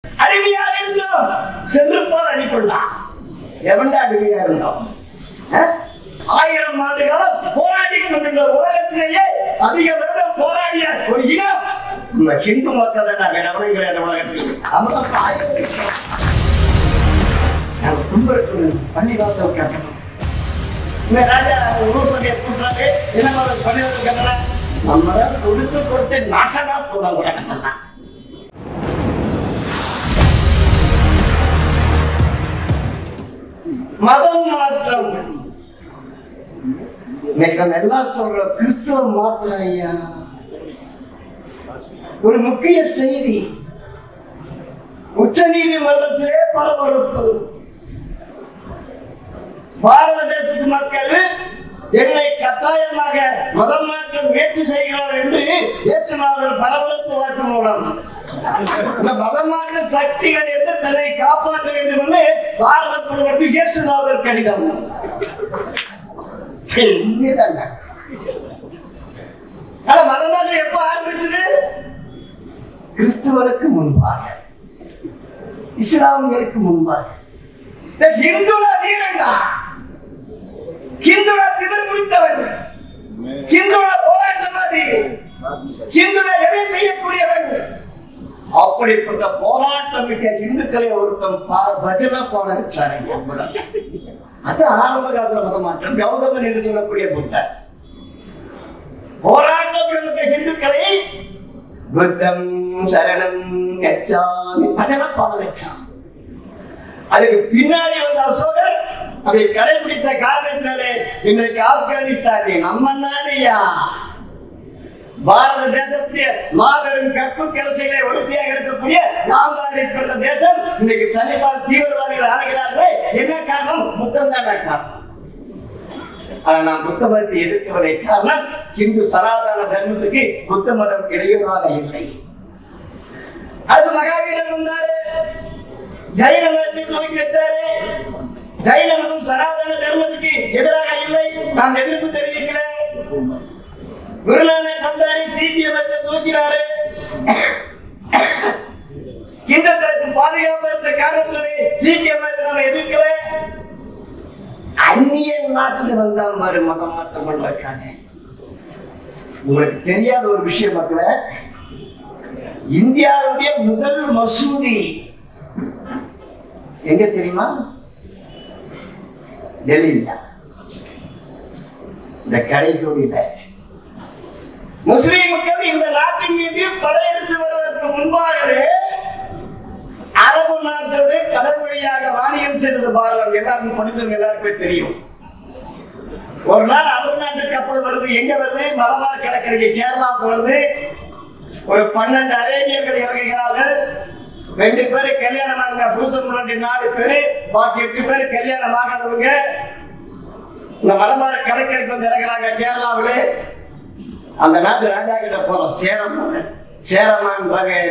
அடிமையாக இருந்தோம், செருப்பால் அடிப்படலாம். எவன்டா அடிமையா இருந்தோம்? 1000 ஆண்டு காலம் போராடி கொண்டிருந்த உலகத்திலேயே அதிக வருடம் போராடிய ஒரு இனம் நம்ம ஹிந்து மக்கள் தான். கவனம் கிடையாது உலகத்தில். பள்ளிவாசல் கட்டணும். ராஜா ஊசனையை கூட்டுறாரு, என்ன பள்ளிவாசல் கட்டண நம்மள கொடுத்து கொடுத்து நாசமா போட. மதம் மாற்றம் இன்னைக்கு நம்ம எல்லாம் சொல்ற கிறிஸ்துவ மாற்றம் ஐயா. ஒரு முக்கிய செய்தி, உச்ச நீதிமன்றத்திலே பரபரப்பு. பாரத தேசத்து மக்கள் என்னை கட்டாயமாக மதம் மாற்ற முயற்சி செய்கிறார் என்று இயேசுநாதர் பரபரப்பு வாக்கு மூலம் இந்த மதம் மாற்ற சக்திகள் என்று தன்னை காப்பாற்ற வேண்டும் என்று பாரத பிரதமருக்கு இயேசுநாதர் கடிதம். மதம் மாற்றம் எப்ப ஆரம்பிச்சது? கிறிஸ்துவருக்கு முன்பாக, இஸ்லாமியருக்கு முன்பாக. ஹிந்துலா வீரண்டா, ஹிந்துலா திமிர் முடித்தவன், ஹிந்துலா போராட்டவாதி, ஹிந்துலா எதை செய்யக்கூடியவன். அப்படிப்பட்ட போராட்டம் மிக்க இந்துக்களை ஒருத்தன் பஜனை பாட வச்சாரு. அது ஆரம்ப காலத்துல மத மாற்றம். கௌதமன் என்று சொல்லக்கூடிய புத்தர் போராட்டம் மிக்க இந்துக்களை புத்தம் சரணம் கச்சாமி பஜனை பாட வச்சான். அதுக்கு பின்னாடி வந்த அசோகர் அதை கடைபிடித்த காரணத்தினாலே இன்றைக்கு ஆப்கானிஸ்தான் நம்ம நாடியா பாரத தேசத்திய மாபெரும் கற்பு கரசிகளை ஒழுத்தியாக இருக்கக்கூடிய காந்தாரி பிறந்த தேசம் இன்னைக்கு தலிபான் தீவிரவாதிகள் ஆகிறார்கள். என்ன காரணம்? புத்தம் தான் காரணம். ஆனா நான் புத்த மதத்தை எதிர்க்கவில்லை. காரணம், ஹிந்து சனாதன தர்மத்துக்கு புத்த மதம் இடையூறாக இல்லை. அது மகாவீரர் வந்தாரு, ஜைன மதத்தை துவக்கி வைத்தாரு. ஜைன மதம் சனாதன தர்மத்துக்கு எதிராக இல்லை, நான் எதிர்ப்பு தெரிவிக்கிறேன். குருநானக் வந்தாரு, சீக்கிய மதத்தை துவக்கினாரு. இந்துக்களுக்கு பாதுகாப்பு இருந்த காரணத்திலே சீக்கிய மதத்தை நம்ம எதிர்க்கல. அந்நிய நாட்டுல வந்தா மாதிரி மதம் மாற்றம் பண்றாங்க. உங்களுக்கு தெரியாத ஒரு விஷயம் மக்களே, இந்தியாவுடைய முதல் மசூதி எங்க தெரியுமா? டெல்லியில இந்த கடைகோடியில. முஸ்லிம் மக்கள் இந்த நாட்டின் மீது படையெடுத்து வருவதற்கு முன்பாகவே அரபு நாட்டோடு கடல் வழியாக வாணிகம் செய்தது பாரதம். எல்லாருக்கும் படிச்சவங்க எல்லாருக்குமே தெரியும். ஒரு நாள் அரபு நாட்டு கப்பல் வருது. எங்க வருது? மலபார் கடற்கரைக்கு கேரளாவுக்கு வருது. ஒரு 12 அரேபியர்கள் இறங்குகிறார்கள். 2 பேரு கல்யாணம் ஆகுங்க, புருஷன் 4 பேரு, பாக்கி 8 பேரு கல்யாணம் ஆகாதவங்க. இந்த மலபார் கடற்கரைக்கு வந்து இறங்குறாங்க கேரளாவிலே. அந்த நாட்டு ராஜா கிட்ட போற சேரமான்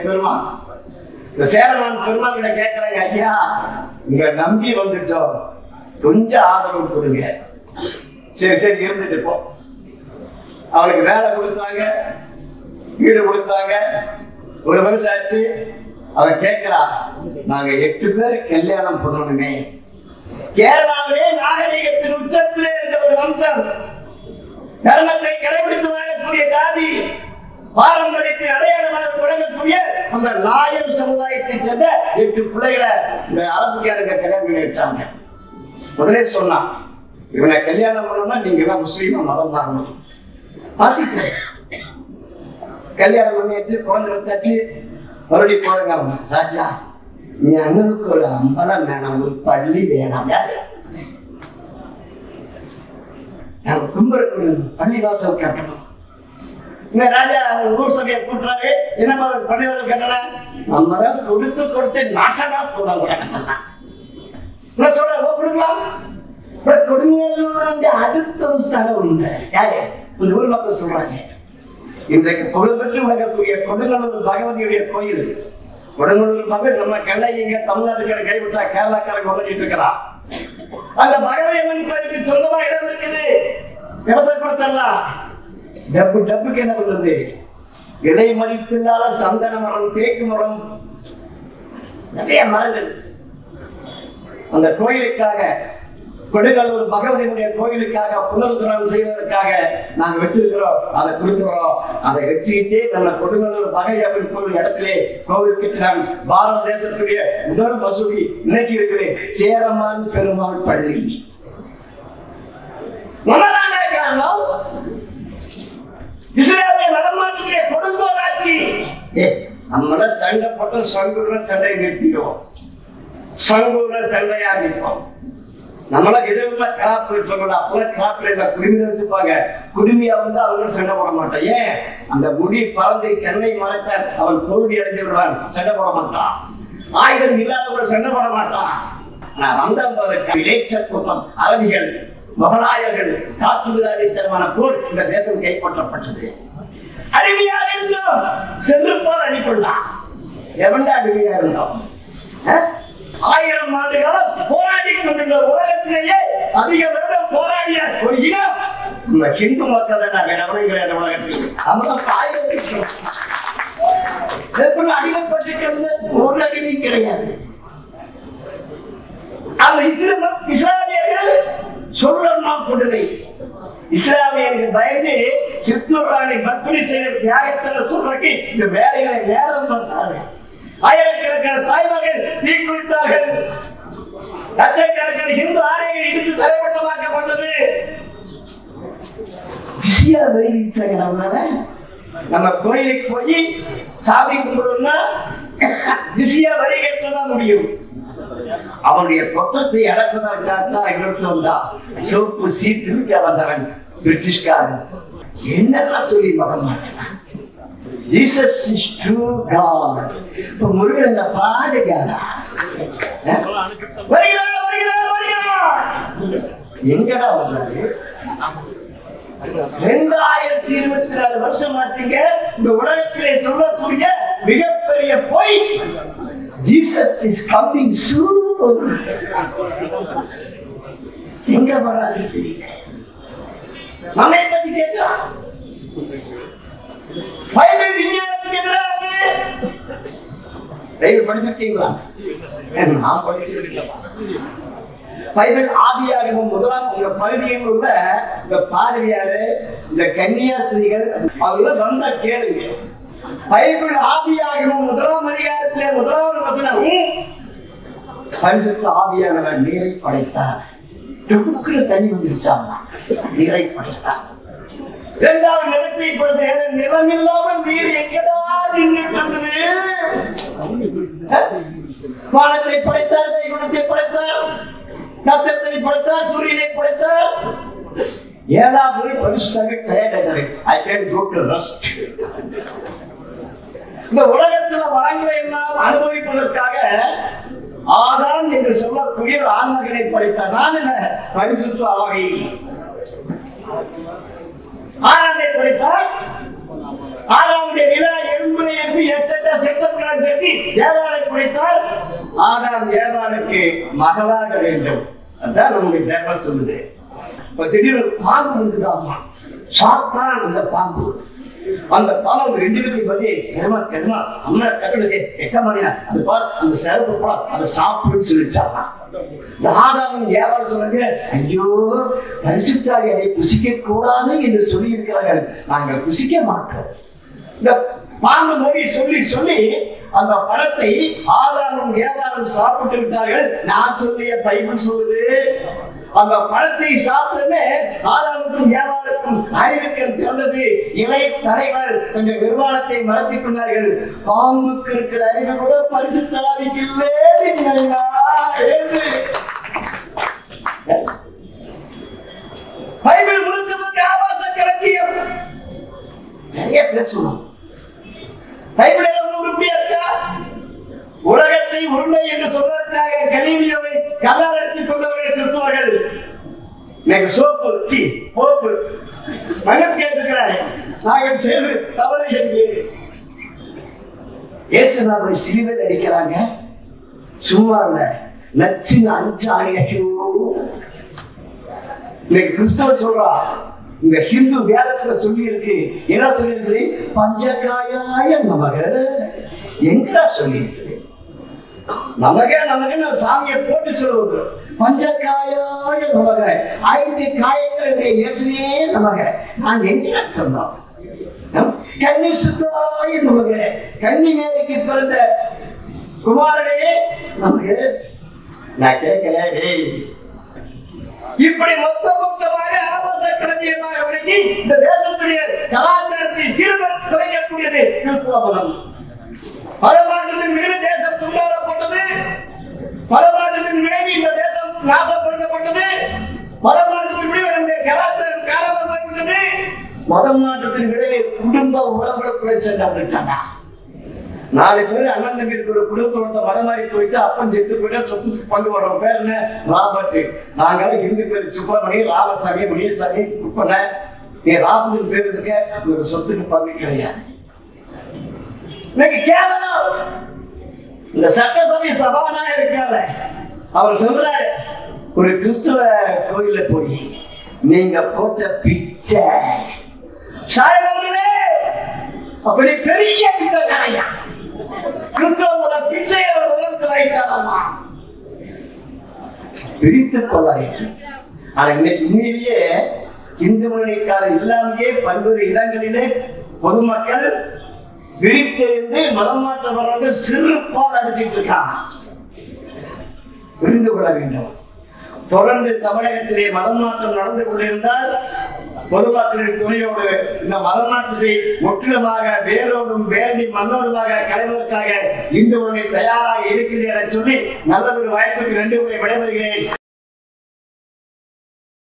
பெருமாள். இந்த சேரமான் பெருமாள் கிட்ட கேட்கிறாங்க, ஐயா உங்க நம்பி வந்துட்டோம், கொஞ்சம் ஆதரவு கொடுங்க. சரி சரி இருந்துட்டு போ. அவனுக்கு வேலை கொடுத்தாங்க, வீடு கொடுத்தாங்க. 1 வருஷம் ஆச்சு. அவன் கேட்கிறா, நாங்க 8 பேர் கல்யாணம் பண்ணணுமே. கேரளாவிலே நாகரிகத்தின் உச்சத்திலே இருந்த ஒரு வம்சம், தர்மத்தை கடைபிடித்து வாழக்கூடிய ஜாதி, பாரம்பரியத்தை அடையாளமாக விளங்கக்கூடிய அந்த நாயர் சமுதாயத்தை சேர்ந்த 8 பிள்ளைகளை இந்த அரபுக்காரங்க கல்யாணம் பண்ணி வச்சாங்க. முதலே சொன்னான், இவனை கல்யாணம் பண்ணணும்னா நீங்க தான் முஸ்லீமா மதம் மாறணும். கல்யாணம் பண்ணி வச்சு குழந்தை வச்சாச்சு. மறுபடியும் போறாங்க, ராஜா நீ அண்ணனுக்கு ஒரு அம்பலம் வேணாம், ஒரு பள்ளி வேணாம். நாங்க கும்பருக்கு ஒரு பள்ளிவாசல் கட்டணும். இந்த ராஜா ஊர் சபையை கூட்டுறாரு, என்ன பள்ளிவாசல் கட்டணும்? நம்ம தான் கொடுத்து கொடுத்து நாசமா போட. சொல்ற கொடுக்கலாம், கொடுங்க. அடுத்த ஒரு ஸ்தலம் உண்டு. யாரு? இந்த ஊர் மக்கள் சொல்றாங்க. இன்றைக்கு புகழ்பெற்று விளக்கக்கூடிய கொடுங்கலூர் பகவதியுடைய கோயில். கொடுங்கலூர் மகள் நம்ம கண்ணைங்க தமிழ்நாட்டுக்கார கைவிட்டா கேரளாக்காரங்க வந்துட்டு இருக்கிறான். அந்த பகவதி அம்மன் கோயிலுக்கு சொந்தமா இடம் இருக்குது. இடத்தை கொடுத்தரலாம். டப்புக்கு என்ன பண்றது? இலை மதிப்பில்லாத சந்தன மரம், தேக்கு மரம், நிறைய மரங்கள். அந்த கோயிலுக்காக, கொடுங்கல்லூர் பகவதியுடைய கோயிலுக்காக புனருத்தரம் செய்வதற்காக நாங்க வச்சிருக்கிறோம். அதை கொடுக்கிறோம். அதை வச்சுக்கிட்டே நம்ம கொடுங்கல்லூர் பகையப்பன் கோவில் இடத்திலே கோவில் கட்டினான். பாரத தேசத்துடைய முதல் மசூதி இன்னைக்கு இருக்குது சேரமான் பெருமாள் பள்ளி. காரணம் இஸ்ரேலை நடமாட்டிய கொடுங்கோலாட்சி. நம்மள சண்டை போட்டு சங்கூர சண்டை நிறுத்திடுவோம். சங்கூர சண்டையா நிற்போம். நம்மள விதவிதமா கிராப் இருப்பாங்க. அப்பெல்லாம் கிராப்ல குடுமி வச்சுப்பாங்க. குடுமியா வந்து அவங்க சண்டை போட மாட்டான். ஏன்? அந்த முடி பறந்து கண்ணை மறைத்த அவன் தோல்வி அடைந்து விடுவான். சண்டை போட மாட்டான். ஆயுதம் இல்லாதவங்க சண்டை போட மாட்டான். இளைஞர் கூட்டம், அரபிகள், முகலாயர்கள் தாக்குதலாளித்தனமான போர் இந்த தேசம் கைப்பற்றப்பட்டது. அடிமையாக இருந்தோம். சென்று போர் அடிக்கொண்டான். எவன்டா அடிமையா இருந்தோம்? 1000 ஆண்டு காலம் போராடி கொண்டிருந்த உலகத்திலேயே அதிக வருடம் போராடிய ஒரு இனம் நம்ம ஹிந்து மக்கள் தான். கவனம் கிடையாது உலகத்தில். அடிமைப்பட்டு ஒரு அடிமை கிடையாது. அந்த இஸ்லாமியர்கள் சொல்றோம்னா கொடுமை. இஸ்லாமியர்கள் பயந்து சித்தூர் ராணி பத்மினி செய்த தியாகத்தில் சொல்றதுக்கு இந்த வேலைகளை நேரம் பார்த்தாங்க. ஆயிரக்கணக்கான தாய்மர்கள் தீக்குளித்தார்கள். லட்சக்கணக்கான இந்து ஆணைகள் இடித்து தரைமட்டமாக்கப்பட்டது. நம்ம கோயிலுக்கு போய் சாமி கும்பிடணும்னா ஜிசியா வரி கட்டதான் முடியும். அவனுடைய கொட்டத்தை அடக்குவதற்காக எங்களுக்கு வந்தா சோப்பு சீட்டு விற்க வந்தவன் பிரிட்டிஷ்காரன். என்னெல்லாம் சொல்லி மகன் மாட்டான். Jesus is true God. இப்ப முருகன் பாடுகாரா எங்கடா வர்றாரு? 2024 வருஷம் ஆச்சுங்க. இந்த உலகத்திலே சொல்லக்கூடிய மிகப்பெரிய பொய் Jesus is coming soon. எங்க வராது தெரியல. நம்மை பத்தி கேட்கிறான். பைபிள் விஞ்ஞானத்துக்கு எதிரானது. பைபிள் படிச்சிருக்கீங்களா? நான் படிச்சிருக்கேன். பைபிள் ஆதியாகமம் முதலாம் உங்க பகுதியில் உள்ள இந்த பாதிரியாரு, இந்த கன்னியாஸ்திரிகள் அவங்க வந்தா கேளுங்க. பைபிள் ஆதியாகமம் முதலாம் அதிகாரத்திலே முதலாவது வசனம், பரிசுத்த ஆவியானவர் நீரை படைத்தார். தண்ணி வந்துருச்சாங்க. நீரை படைத்தார். இரண்டாவது நிலத்தை பொறுத்த நிலம் இல்லாமல் நீர் எங்கடா நின்றுட்டு வானத்தை படைத்தார், தைகுணத்தை படைத்தார், நட்சத்திரத்தை படைத்தார், சூரியனை படைத்தார். ஏதாவது பரிசுத்தாக tired. I can go to rest. இந்த உலகத்தில் வளங்களை எல்லாம் அனுபவிப்பதற்காக ஆதாம் என்று சொல்லக்கூடிய ஒரு ஆண்மகனை படைத்தார். நான் என்ன பரிசுத்த ஆவி. ஆதாமை படைத்தார். ஆதாமுடைய விழா எலும்புகளை சேர்த்து ஏவாளை படைத்தார். ஆதாம் ஏவாளுக்கு மகளாக வேண்டும். அதான் நம்முடைய தேவன் சொல்லுது. திடீர்னு பாம்பு வந்துதான். சாத்தான் அந்த பாம்பு. அந்த பாம்பு 2 பேருக்கு பத்தி அம்மா கட்டுறது எக்கமானியா அது பார் அந்த சிறப்பு போல அதை சாப்பிடுன்னு சொல்லிச்சாங்க. ஆதாமும் ஏவாள் சொன்னாங்க, ஐயோ பரிசுத்தாவி அதை புசிக்க கூடாது என்று சொல்லி இருக்கிறார்கள். நாங்கள் புசிக்க மாட்டோம். இந்த பாம்பு மொழி சொல்லி சொல்லி அந்த பழத்தை ஆதாமும் ஏவாளும் சாப்பிட்டு விட்டார்கள். நான் சொல்லிய பைபிள் சொல்லுது, அந்த பழத்தை சாப்பிடுமே ஆதாமுக்கும் ஏவாளுக்கும் அறிவுக்கு சொன்னது. இளைய தலைவர் கொஞ்சம் நிர்வாணத்தை மறத்திக் கொண்டார்கள். பாம்புக்கு இருக்கிற அறிவு கூட பரிசுத்த ஆவிக்கு இல்லை. பைபிள் முழுக்க ஆபாச கலக்கியம் நிறைய பேசணும். பைபிள் உருப்படியா இருக்கா? உலகத்தை உருண்டை என்று சொல்வதற்காக கலீலியோவை கல்லால் எடுத்துக் கொண்டவர்கள் கிறிஸ்தவர்கள். சோப்பு போப்பு மகன் கேட்டிருக்கிறார்கள். நாங்கள் செய்து தவறு என்று இயேசுநாதரை சிலுவையில் அடிக்கிறாங்க. சும்மா இல்ல, நச்சின் 5 ஆணியோ. இன்னைக்கு கிறிஸ்தவ சொல்றா, இந்த ஹிந்து வேதத்துல சொல்லி இருக்கு. என்ன சொல்லி இருக்கு? பஞ்சகாயாய நமக. எங்கடா சொல்லி இருக்கு? நமக்கு சாமியை போட்டு சொல்லுவது பஞ்சகாயாய நமக 5 காயங்களுடைய இயேசுவே நமக. நாங்க எங்க சொன்னோம்? கன்னி சுத்தாய நமக, கன்னி மேரிக்கு பிறந்த குமாரனே நமக்கு. நான் கேட்கிறேன், இப்படி மொத்தமாக ஆபாச களஞ்சியமாக விளங்கி இந்த தேசத்துடைய கலாச்சாரத்தை சீர்படுத்த குறைக்கக்கூடியது கிறிஸ்துவ மதம். பல மாற்றத்தின் விளைவு தேசம் துண்டாடப்பட்டது, பல மாற்றத்தின் விளைவு இந்த தேசம் நாசப்படுத்தப்பட்டது, பல மாற்றத்தின் விளைவு நம்முடைய கலாச்சாரம் காணாமல்பட்டது. மதம் மாற்றத்தின் விளைவு குடும்ப உறவுகளுக்குள்ளே சென்றாங்க. 4 பேர் அண்ணன் தம்பி இருக்கிற ஒரு குடும்பத்தோட மதம் மாறி போயிட்டு அப்பன் செத்து போயிட்டா சொத்துக்கு பங்கு வர்றோம். பேர் என்ன? ராபர்ட். நாங்களும் 2 பேர் சுப்பிரமணி, ராமசாமி, முனியசாமி, குப்பன. நீ ராபர்ட் பேர் இருக்க, ஒரு சொத்துக்கு பங்கு கிடையாது. கேவலம். இந்த சட்டசபை சபாநாயகர் இருக்காரு, அவர் சொல்றாரு, ஒரு கிறிஸ்துவ கோயில போய் நீங்க போட்ட பிச்சை அப்படி பெரிய பிச்சை கரையா கிறிஸ்துவோட பிச்சையை முதலமைச்சராயிட்டாராமா, பிரித்துக் கொள்ளாயிட்டு. ஆனா இன்னைக்கு உண்மையிலேயே இந்து முன்னணிக்கார இல்லாமையே பல்வேறு இடங்களிலே பொதுமக்கள் விழித்தெழுந்து மதம் மாற்றம் வர்றது சிறுபால் அடிச்சிட்டு இருக்காங்க. புரிந்து கொள்ள வேண்டும். தொடர்ந்து தமிழகத்திலே மதம் மாற்றம் நடந்து கொண்டிருந்தால் பொதுமக்களின் துணையோடு இந்த மதம் மாற்றத்தை முற்றிலுமாக வேரோடும் வேரடி மண்ணோடுமாக களைவதற்காக இந்து முன்னணி தயாராக இருக்கிறேன் என சொல்லி நல்லதொரு வாய்ப்புக்கு 2 முறை விடைபெறுகிறேன்.